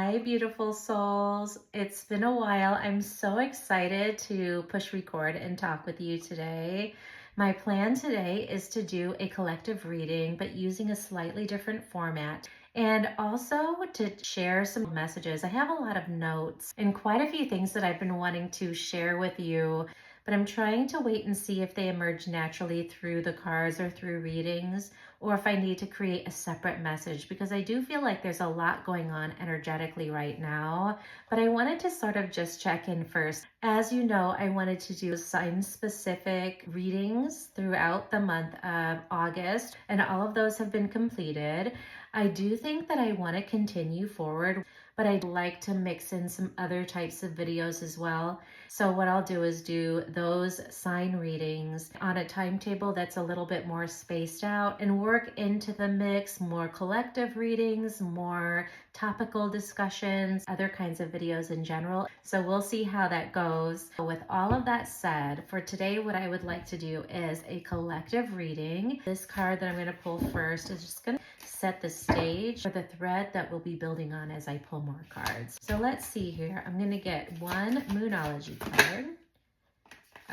Hi, beautiful souls. It's been a while. I'm so excited to push record and talk with you today. My plan today is to do a collective reading, but using a slightly different format, and also to share some messages. I have a lot of notes and quite a few things that I've been wanting to share with you, but I'm trying to wait and see if they emerge naturally through the cards or through readings, or if I need to create a separate message, because I do feel like there's a lot going on energetically right now. But I wanted to sort of just check in first. As you know, I wanted to do sign-specific readings throughout the month of August, and all of those have been completed. I do think that I want to continue forward, but I'd like to mix in some other types of videos as well. So what I'll do is do those sign readings on a timetable that's a little bit more spaced out, and work into the mix more collective readings, more topical discussions, other kinds of videos in general. So we'll see how that goes. With all of that said, for today, what I would like to do is a collective reading. This card that I'm going to pull first is just going to set the stage for the thread that we'll be building on as I pull more cards. So let's see here. I'm going to get one Moonology card.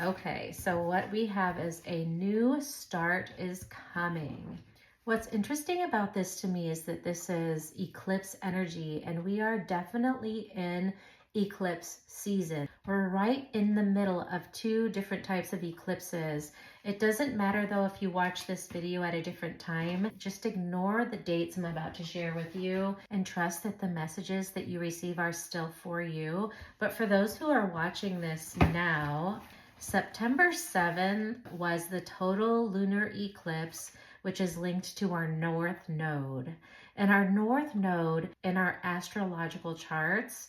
Okay, so what we have is a new start is coming. What's interesting about this to me is that this is eclipse energy, and we are definitely in eclipse season. We're right in the middle of two different types of eclipses. It doesn't matter though if you watch this video at a different time. Just ignore the dates I'm about to share with you and trust that the messages that you receive are still for you. But for those who are watching this now, September 7th was the total lunar eclipse, which is linked to our North Node. And our North Node in our astrological charts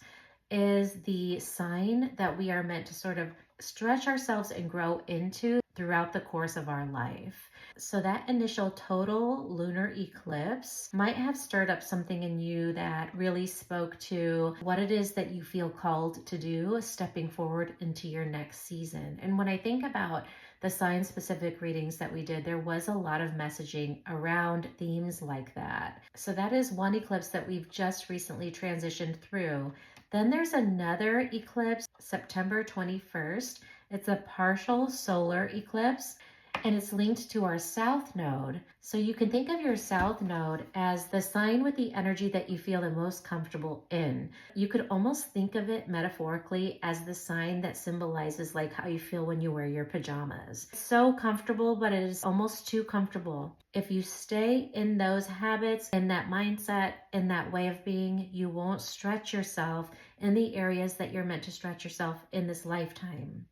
is the sign that we are meant to sort of stretch ourselves and grow into throughout the course of our life. So that initial total lunar eclipse might have stirred up something in you that really spoke to what it is that you feel called to do, stepping forward into your next season. And when I think about the sign-specific readings that we did, there was a lot of messaging around themes like that. So that is one eclipse that we've just recently transitioned through. Then there's another eclipse, September 21st. It's a partial solar eclipse, and it's linked to our South Node. So you can think of your South Node as the sign with the energy that you feel the most comfortable in. You could almost think of it metaphorically as the sign that symbolizes like how you feel when you wear your pajamas. It's so comfortable, but it is almost too comfortable. If you stay in those habits, in that mindset, in that way of being, you won't stretch yourself in the areas that you're meant to stretch yourself in this lifetime.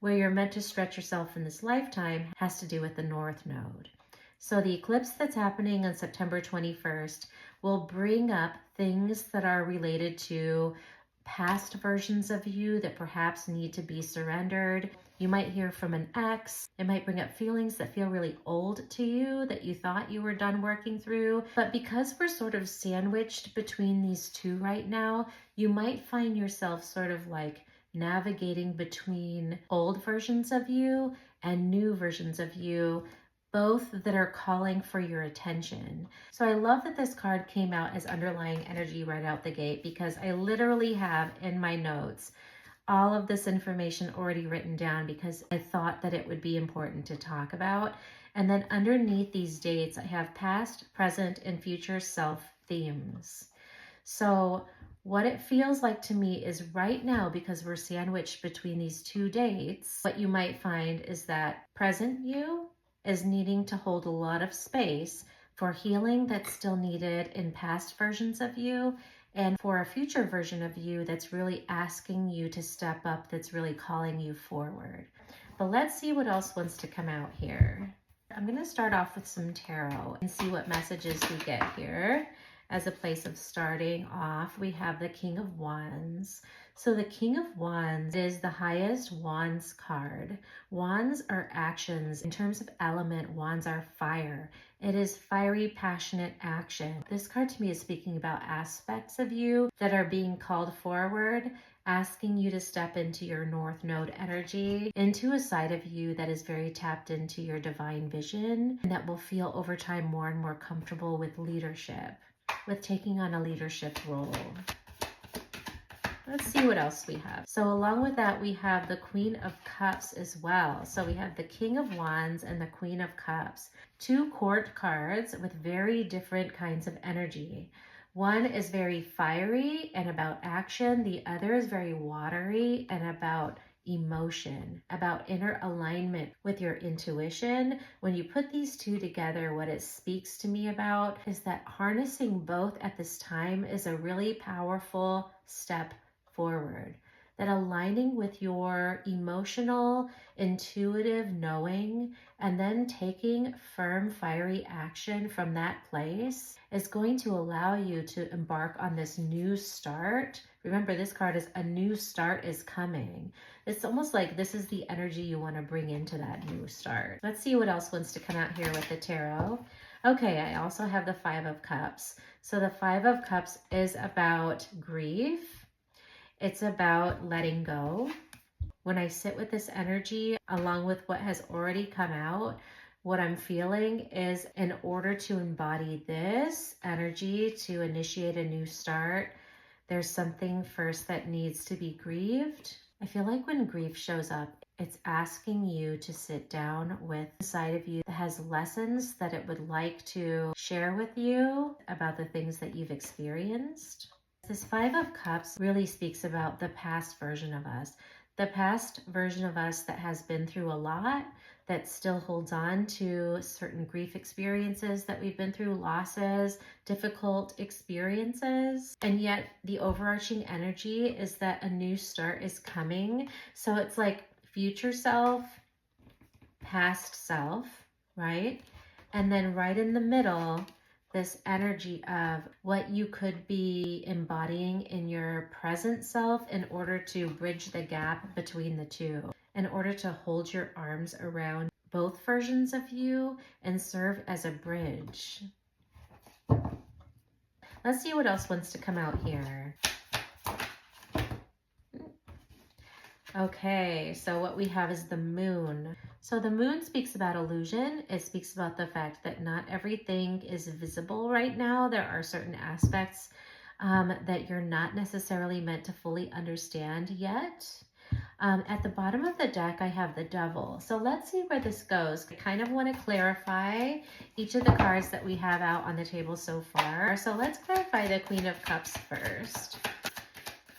Where you're meant to stretch yourself in this lifetime has to do with the North Node. So the eclipse that's happening on September 21st will bring up things that are related to past versions of you that perhaps need to be surrendered. You might hear from an ex. It might bring up feelings that feel really old to you that you thought you were done working through. But because we're sort of sandwiched between these two right now, you might find yourself sort of like navigating between old versions of you and new versions of you, both that are calling for your attention. So I love that this card came out as underlying energy right out the gate, because I literally have in my notes all of this information already written down because I thought that it would be important to talk about. And then underneath these dates, I have past, present, and future self themes. So what it feels like to me is right now, because we're sandwiched between these two dates, what you might find is that present you is needing to hold a lot of space for healing that's still needed in past versions of you, and for a future version of you that's really asking you to step up, that's really calling you forward. But let's see what else wants to come out here. I'm going to start off with some tarot and see what messages we get here. As a place of starting off, we have the King of Wands. So the King of Wands is the highest Wands card. Wands are actions. In terms of element, Wands are fire. It is fiery, passionate action. This card to me is speaking about aspects of you that are being called forward, asking you to step into your North Node energy, into a side of you that is very tapped into your divine vision, and that will feel over time more and more comfortable with leadership, with taking on a leadership role. Let's see what else we have. So along with that, we have the Queen of Cups as well. So we have the King of Wands and the Queen of Cups. Two court cards with very different kinds of energy. One is very fiery and about action. The other is very watery and about emotion, about inner alignment with your intuition. When you put these two together, what it speaks to me about is that harnessing both at this time is a really powerful step forward. That aligning with your emotional, intuitive knowing and then taking firm, fiery action from that place is going to allow you to embark on this new start. Remember, this card is a new start is coming. It's almost like this is the energy you want to bring into that new start. Let's see what else wants to come out here with the tarot. Okay, I also have the Five of Cups. So the Five of Cups is about grief. It's about letting go. When I sit with this energy, along with what has already come out, what I'm feeling is in order to embody this energy, to initiate a new start, there's something first that needs to be grieved. I feel like when grief shows up, it's asking you to sit down with the side of you that has lessons that it would like to share with you about the things that you've experienced. This Five of Cups really speaks about the past version of us. The past version of us that has been through a lot, that still holds on to certain grief experiences that we've been through, losses, difficult experiences. And yet the overarching energy is that a new start is coming. So it's like future self, past self, right? And then right in the middle, this energy of what you could be embodying in your present self in order to bridge the gap between the two, in order to hold your arms around both versions of you and serve as a bridge. Let's see what else wants to come out here. Okay, so what we have is the Moon. So the Moon speaks about illusion. It speaks about the fact that not everything is visible right now. There are certain aspects that you're not necessarily meant to fully understand yet. At the bottom of the deck, I have the Devil. So let's see where this goes. I kind of want to clarify each of the cards that we have out on the table so far. So let's clarify the Queen of Cups first.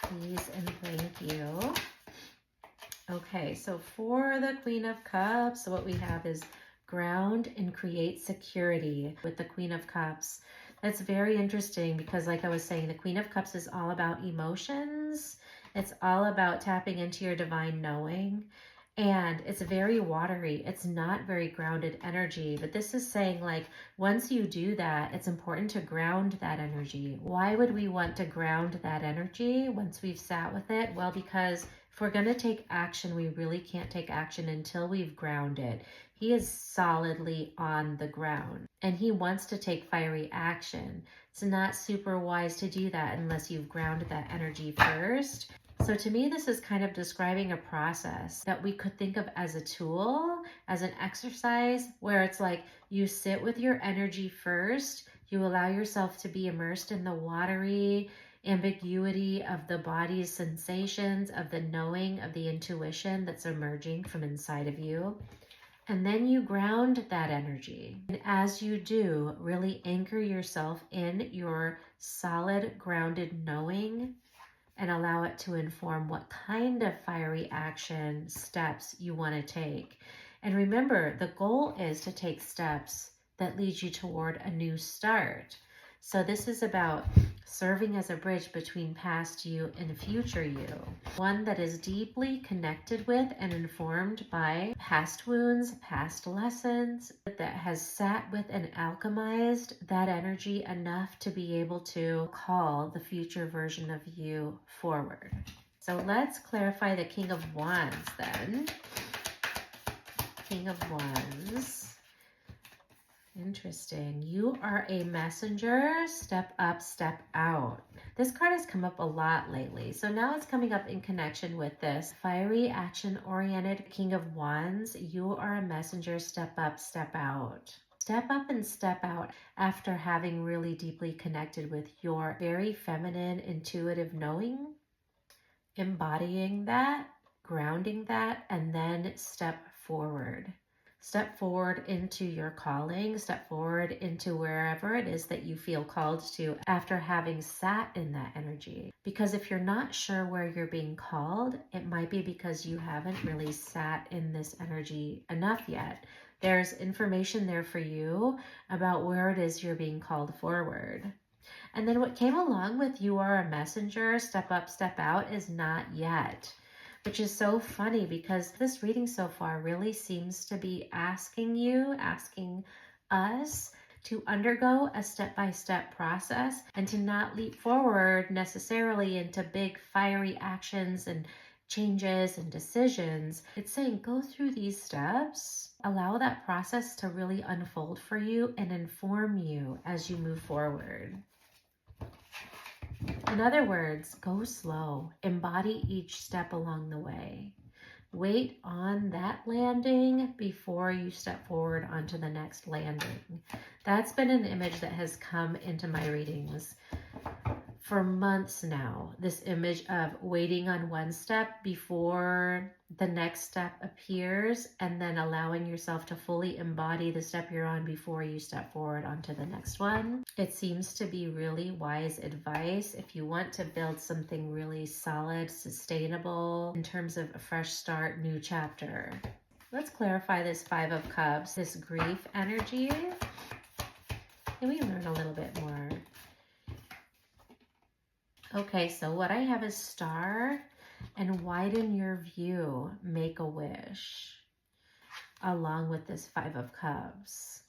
Please and thank you. Okay, so for the Queen of Cups, what we have is ground and create security with the Queen of Cups. That's very interesting because like I was saying, the Queen of Cups is all about emotions. It's all about tapping into your divine knowing. And it's very watery. It's not very grounded energy. But this is saying like, once you do that, it's important to ground that energy. Why would we want to ground that energy once we've sat with it? Well, because if we're going to take action, we really can't take action until we've grounded. He is solidly on the ground and he wants to take fiery action. It's not super wise to do that unless you've grounded that energy first. So to me, this is kind of describing a process that we could think of as a tool, as an exercise, where it's like you sit with your energy first, you allow yourself to be immersed in the watery ambiguity of the body's sensations, of the knowing, of the intuition that's emerging from inside of you. And then you ground that energy. And as you do, really anchor yourself in your solid, grounded knowing and allow it to inform what kind of fiery action steps you want to take. And remember, the goal is to take steps that lead you toward a new start. So this is about serving as a bridge between past you and future you. One that is deeply connected with and informed by past wounds, past lessons, that has sat with and alchemized that energy enough to be able to call the future version of you forward. So let's clarify the King of Wands then. King of Wands. Interesting. You are a messenger. Step up, step out. This card has come up a lot lately. So now it's coming up in connection with this fiery, action-oriented King of Wands. You are a messenger. Step up, step out. Step up and step out after having really deeply connected with your very feminine, intuitive knowing. embodying that, grounding that, and then step forward. Step forward into your calling, step forward into wherever it is that you feel called to after having sat in that energy. Because if you're not sure where you're being called, it might be because you haven't really sat in this energy enough yet. There's information there for you about where it is you're being called forward. And then what came along with "you are a messenger, step up, step out" is "not yet," which is so funny because this reading so far really seems to be asking us to undergo a step-by-step process and to not leap forward necessarily into big fiery actions and changes and decisions. It's saying go through these steps, allow that process to really unfold for you and inform you as you move forward. In other words, go slow, embody each step along the way. Wait on that landing before you step forward onto the next landing. That's been an image that has come into my readings for months now. This image of waiting on one step before the next step appears, and then allowing yourself to fully embody the step you're on before you step forward onto the next one. It seems to be really wise advice if you want to build something really solid, sustainable in terms of a fresh start, new chapter. Let's clarify this Five of Cups, this grief energy, and we learn a little bit more. Okay, so what I have is Star and widen your view, make a wish, along with this Five of Cups.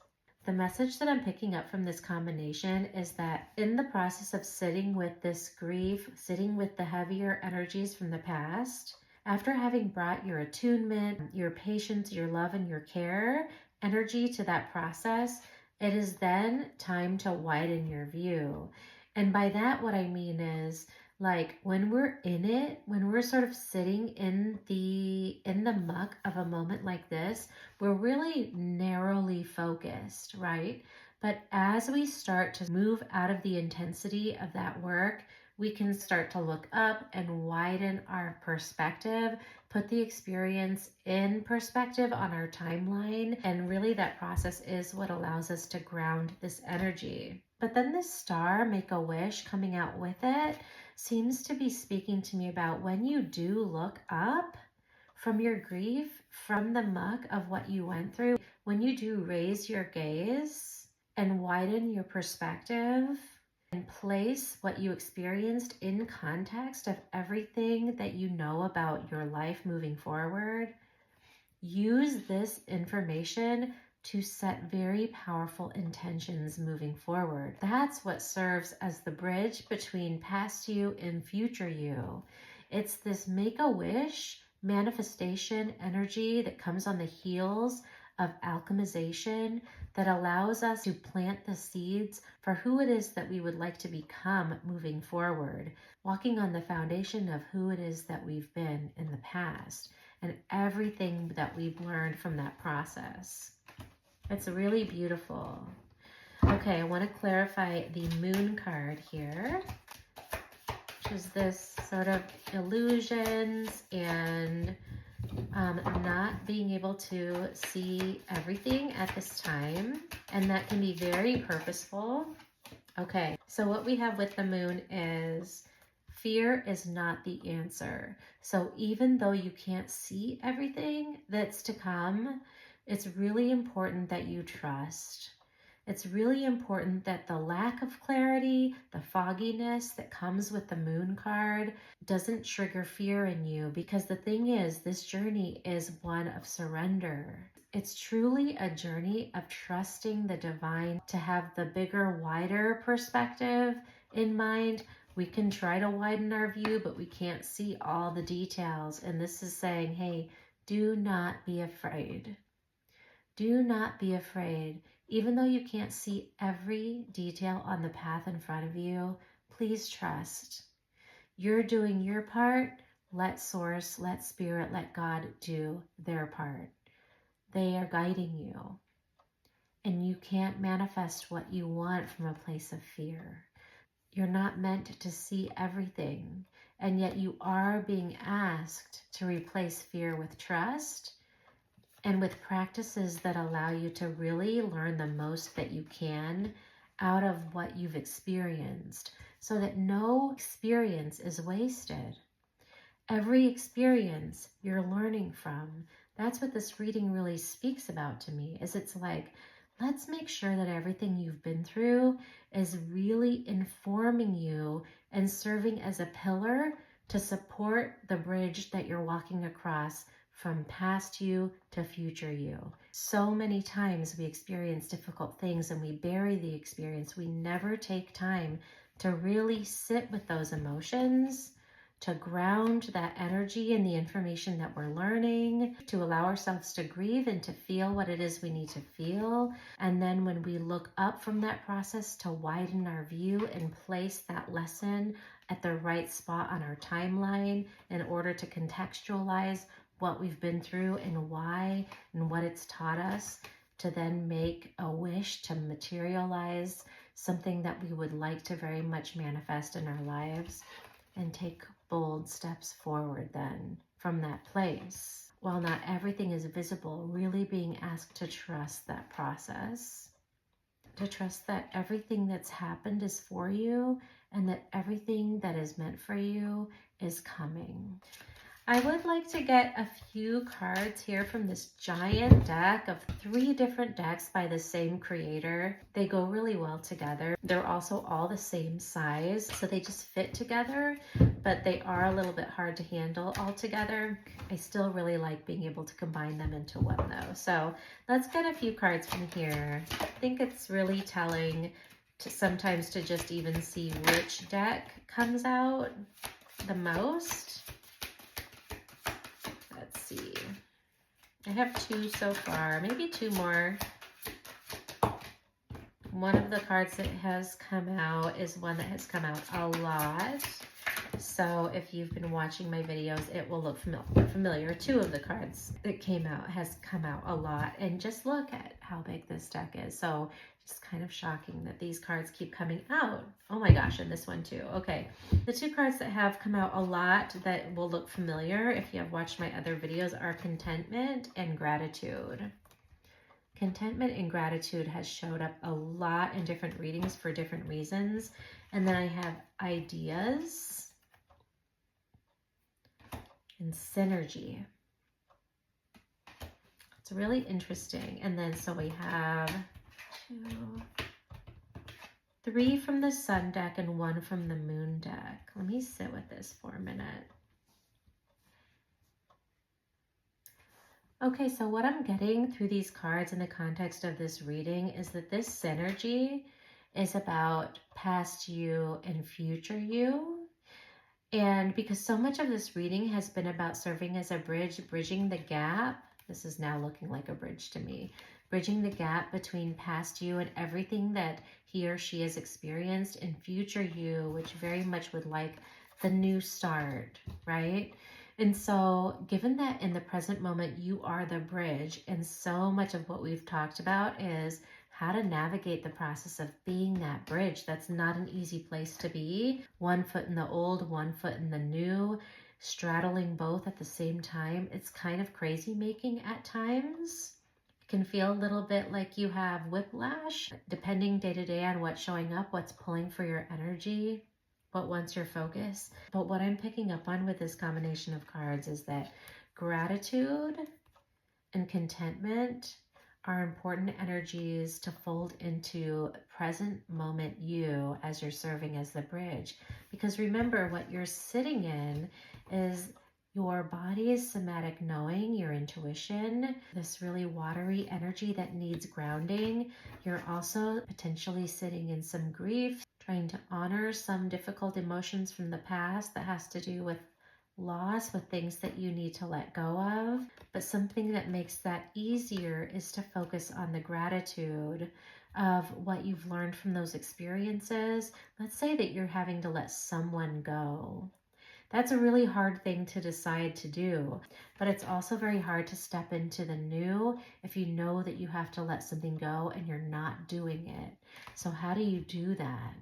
The message that I'm picking up from this combination is that in the process of sitting with this grief, sitting with the heavier energies from the past, after having brought your attunement, your patience, your love, and your care energy to that process, it is then time to widen your view. And by that, what I mean is, like, when we're in it, when we're sort of sitting in the muck of a moment like this, we're really narrowly focused, right? But as we start to move out of the intensity of that work, we can start to look up and widen our perspective, put the experience in perspective on our timeline. And really that process is what allows us to ground this energy. But then this Star, make a wish, coming out with it, seems to be speaking to me about when you do look up from your grief, from the muck of what you went through, when you do raise your gaze and widen your perspective and place what you experienced in context of everything that you know about your life moving forward, use this information to set very powerful intentions moving forward. That's what serves as the bridge between past you and future you. It's this make a wish manifestation energy that comes on the heels of alchemization that allows us to plant the seeds for who it is that we would like to become moving forward, walking on the foundation of who it is that we've been in the past and everything that we've learned from that process. It's really beautiful. Okay, I want to clarify the Moon card here, which is this sort of illusions and not being able to see everything at this time, and that can be very purposeful. Okay, so what we have with the Moon is fear is not the answer. So even though you can't see everything that's to come, it's really important that you trust. It's really important that the lack of clarity, the fogginess that comes with the Moon card doesn't trigger fear in you, because the thing is, this journey is one of surrender. It's truly a journey of trusting the divine to have the bigger, wider perspective in mind. We can try to widen our view, but we can't see all the details. And this is saying, hey, do not be afraid. Do not be afraid. Even though you can't see every detail on the path in front of you, please trust. You're doing your part. Let Source, let Spirit, let God do their part. They are guiding you. And you can't manifest what you want from a place of fear. You're not meant to see everything. and yet you are being asked to replace fear with trust and with practices that allow you to really learn the most that you can out of what you've experienced, so that no experience is wasted. Every experience you're learning from. That's what this reading really speaks about to me, is it's like, let's make sure that everything you've been through is really informing you and serving as a pillar to support the bridge that you're walking across from past you to future you. So many times we experience difficult things and we bury the experience. We never take time to really sit with those emotions, to ground that energy and the information that we're learning, to allow ourselves to grieve and to feel what it is we need to feel. And then when we look up from that process, to widen our view and place that lesson at the right spot on our timeline in order to contextualize what we've been through and why and what it's taught us, to then make a wish to materialize something that we would like to very much manifest in our lives, and take bold steps forward then from that place. While not everything is visible, really being asked to trust that process, to trust that everything that's happened is for you and that everything that is meant for you is coming. I would like to get a few cards here from this giant deck of 3 different decks by the same creator. They go really well together. They're also all the same size, so they just fit together, but they are a little bit hard to handle all together. I still really like being able to combine them into one though. So let's get a few cards from here. I think it's really telling to sometimes to just even see which deck comes out the most. Let's see. I have 2 so far, maybe 2 more. One of the cards that has come out is one that has come out a lot. So if you've been watching my videos, it will look familiar. 2 of the cards that came out has come out a lot. And just look at how big this deck is. So it's kind of shocking that these cards keep coming out. Oh my gosh, and this one too. Okay, the 2 cards that have come out a lot that will look familiar if you have watched my other videos are Contentment and Gratitude. Contentment and Gratitude has showed up a lot in different readings for different reasons. And then I have Ideas and Synergy. It's really interesting. And then so we have 2, 3 from the Sun deck and 1 from the Moon deck. Let me sit with this for a minute. Okay, so what I'm getting through these cards in the context of this reading is that this synergy is about past you and future you. And because so much of this reading has been about serving as a bridge, bridging the gap. This is now looking like a bridge to me. Bridging the gap between past you and everything that he or she has experienced, and future you, which very much would like the new start, right? And so given that in the present moment you are the bridge, and so much of what we've talked about is how to navigate the process of being that bridge. That's not an easy place to be. 1 foot in the old, 1 foot in the new, straddling both at the same time. It's kind of crazy making at times. It can feel a little bit like you have whiplash, depending day to day on what's showing up, what's pulling for your energy, what wants your focus. But what I'm picking up on with this combination of cards is that gratitude and contentment are important energies to fold into present moment you as you're serving as the bridge. Because remember, what you're sitting in is your body's somatic knowing, your intuition, this really watery energy that needs grounding. You're also potentially sitting in some grief, trying to honor some difficult emotions from the past that has to do with loss, with things that you need to let go of. But something that makes that easier is to focus on the gratitude of what you've learned from those experiences. Let's say that you're having to let someone go. That's a really hard thing to decide to do, but it's also very hard to step into the new if you know that you have to let something go and you're not doing it. So how do you do that?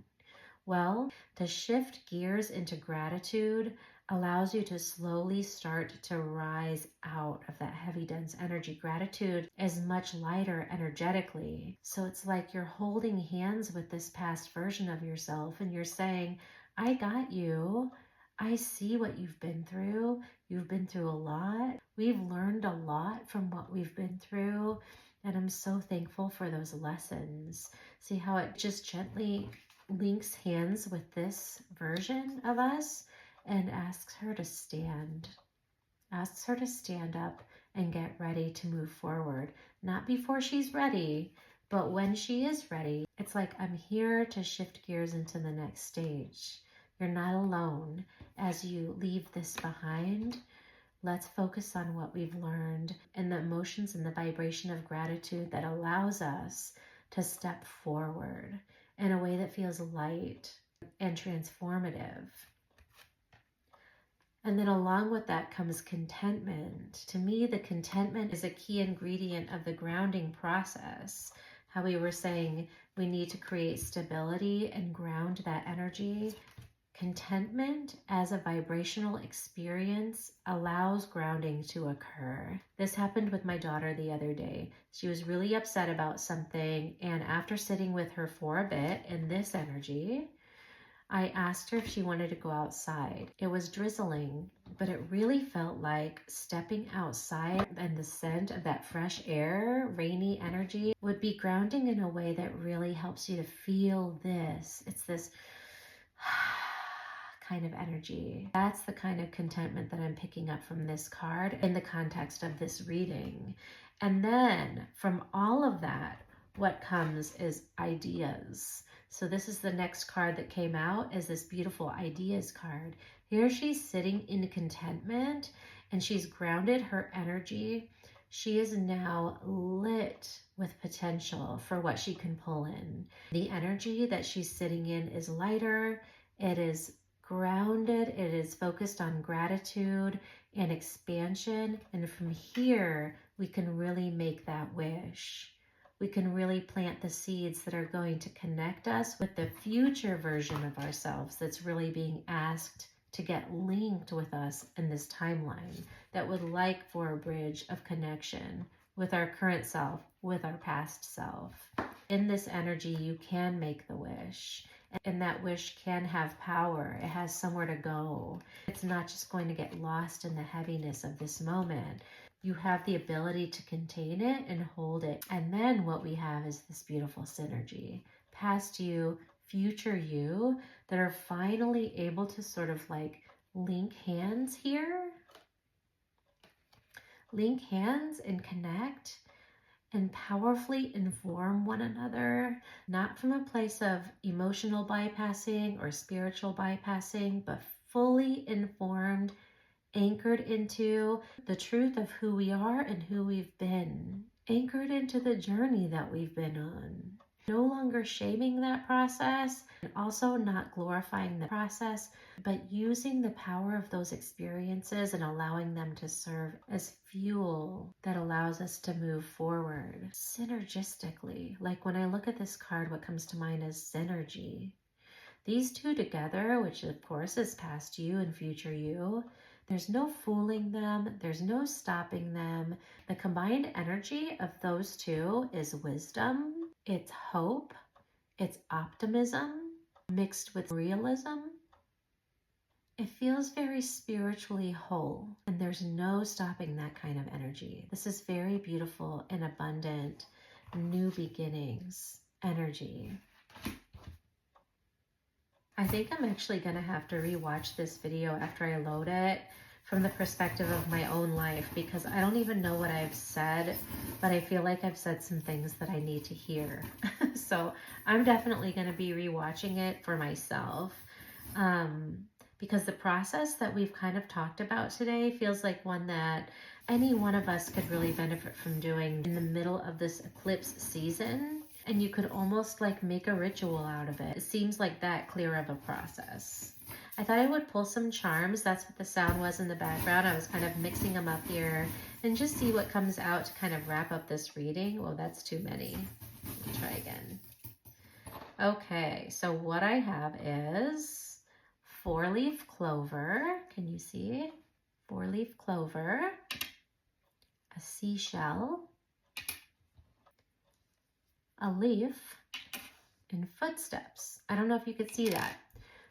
Well, to shift gears into gratitude, allows you to slowly start to rise out of that heavy, dense energy. Gratitude is much lighter energetically. So it's like you're holding hands with this past version of yourself and you're saying, I got you. I see what you've been through. You've been through a lot. We've learned a lot from what we've been through. And I'm so thankful for those lessons. See how it just gently links hands with this version of us and asks her to stand. Asks her to stand up and get ready to move forward. Not before she's ready, but when she is ready. It's like, I'm here to shift gears into the next stage. You're not alone as you leave this behind. Let's focus on what we've learned and the emotions and the vibration of gratitude that allows us to step forward in a way that feels light and transformative. And then along with that comes contentment. To me, the contentment is a key ingredient of the grounding process. How we were saying we need to create stability and ground that energy. Contentment as a vibrational experience allows grounding to occur. This happened with my daughter the other day. She was really upset about something, and after sitting with her for a bit in this energy, I asked her if she wanted to go outside. It was drizzling, but it really felt like stepping outside and the scent of that fresh air, rainy energy would be grounding in a way that really helps you to feel this. It's this kind of energy. That's the kind of contentment that I'm picking up from this card in the context of this reading. And then from all of that, what comes is ideas. So this is the next card that came out, is this beautiful ideas card. Here she's sitting in contentment and she's grounded her energy. She is now lit with potential for what she can pull in. The energy that she's sitting in is lighter. It is grounded. It is focused on gratitude and expansion. And from here, we can really make that wish. We can really plant the seeds that are going to connect us with the future version of ourselves that's really being asked to get linked with us in this timeline, that would like for a bridge of connection with our current self, with our past self. In this energy, you can make the wish, and that wish can have power. It has somewhere to go. It's not just going to get lost in the heaviness of this moment. You have the ability to contain it and hold it. And then what we have is this beautiful synergy. Past you, future you, that are finally able to sort of like link hands here. Link hands and connect and powerfully inform one another, not from a place of emotional bypassing or spiritual bypassing, but fully informed, anchored into the truth of who we are and who we've been, anchored into the journey that we've been on. No longer shaming that process and also not glorifying the process, but using the power of those experiences and allowing them to serve as fuel that allows us to move forward synergistically. Like when I look at this card, what comes to mind is synergy. These two together, which of course is past you and future you, there's no fooling them. There's no stopping them. The combined energy of those two is wisdom. It's hope. It's optimism mixed with realism. It feels very spiritually whole, and there's no stopping that kind of energy. This is very beautiful and abundant, new beginnings energy. I think I'm actually going to have to rewatch this video after I load it from the perspective of my own life, because I don't even know what I've said, but I feel like I've said some things that I need to hear. So I'm definitely going to be rewatching it for myself, because the process that we've kind of talked about today feels like one that any one of us could really benefit from doing in the middle of this eclipse season. And you could almost like make a ritual out of it. It seems like that clear of a process. I thought I would pull some charms. That's what the sound was in the background. I was kind of mixing them up here and just see what comes out to kind of wrap up this reading. Oh, that's too many. Let me try again. Okay, so what I have is four-leaf clover. Can you see? Four-leaf clover, a seashell, a leaf, and footsteps. I don't know if you could see that.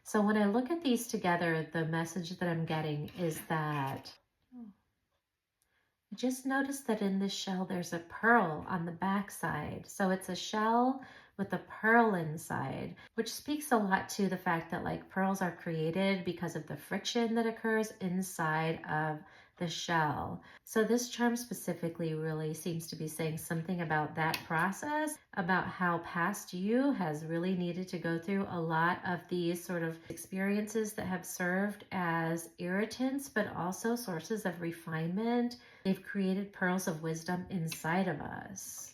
So when I look at these together, the message that I'm getting is that I just noticed that in this shell, there's a pearl on the back side. So it's a shell with a pearl inside, which speaks a lot to the fact that like pearls are created because of the friction that occurs inside of the shell. So this charm specifically really seems to be saying something about that process, about how past you has really needed to go through a lot of these sort of experiences that have served as irritants, but also sources of refinement. They've created pearls of wisdom inside of us.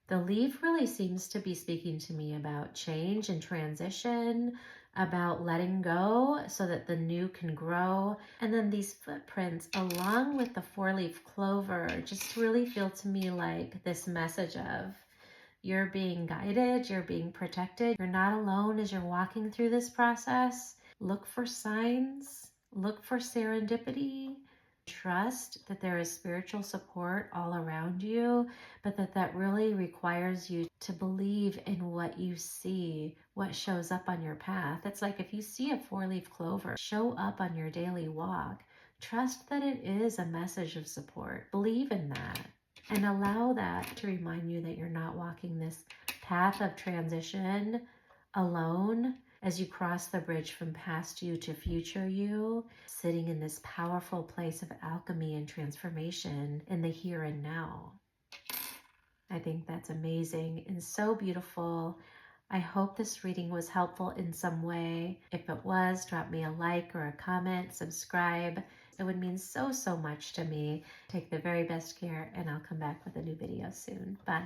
The leaf really seems to be speaking to me about change and transition, about letting go so that the new can grow. And then these footprints, along with the four-leaf clover, just really feel to me like this message of you're being guided, you're being protected. You're not alone as you're walking through this process. Look for signs, look for serendipity. Trust that there is spiritual support all around you, but that really requires you to believe in what you see, what shows up on your path. It's like if you see a four-leaf clover show up on your daily walk, trust that it is a message of support. Believe in that and allow that to remind you that you're not walking this path of transition alone as you cross the bridge from past you to future you, sitting in this powerful place of alchemy and transformation in the here and now. I think that's amazing and so beautiful. I hope this reading was helpful in some way. If it was, drop me a like or a comment, subscribe. It would mean so, so much to me. Take the very best care, and I'll come back with a new video soon. Bye.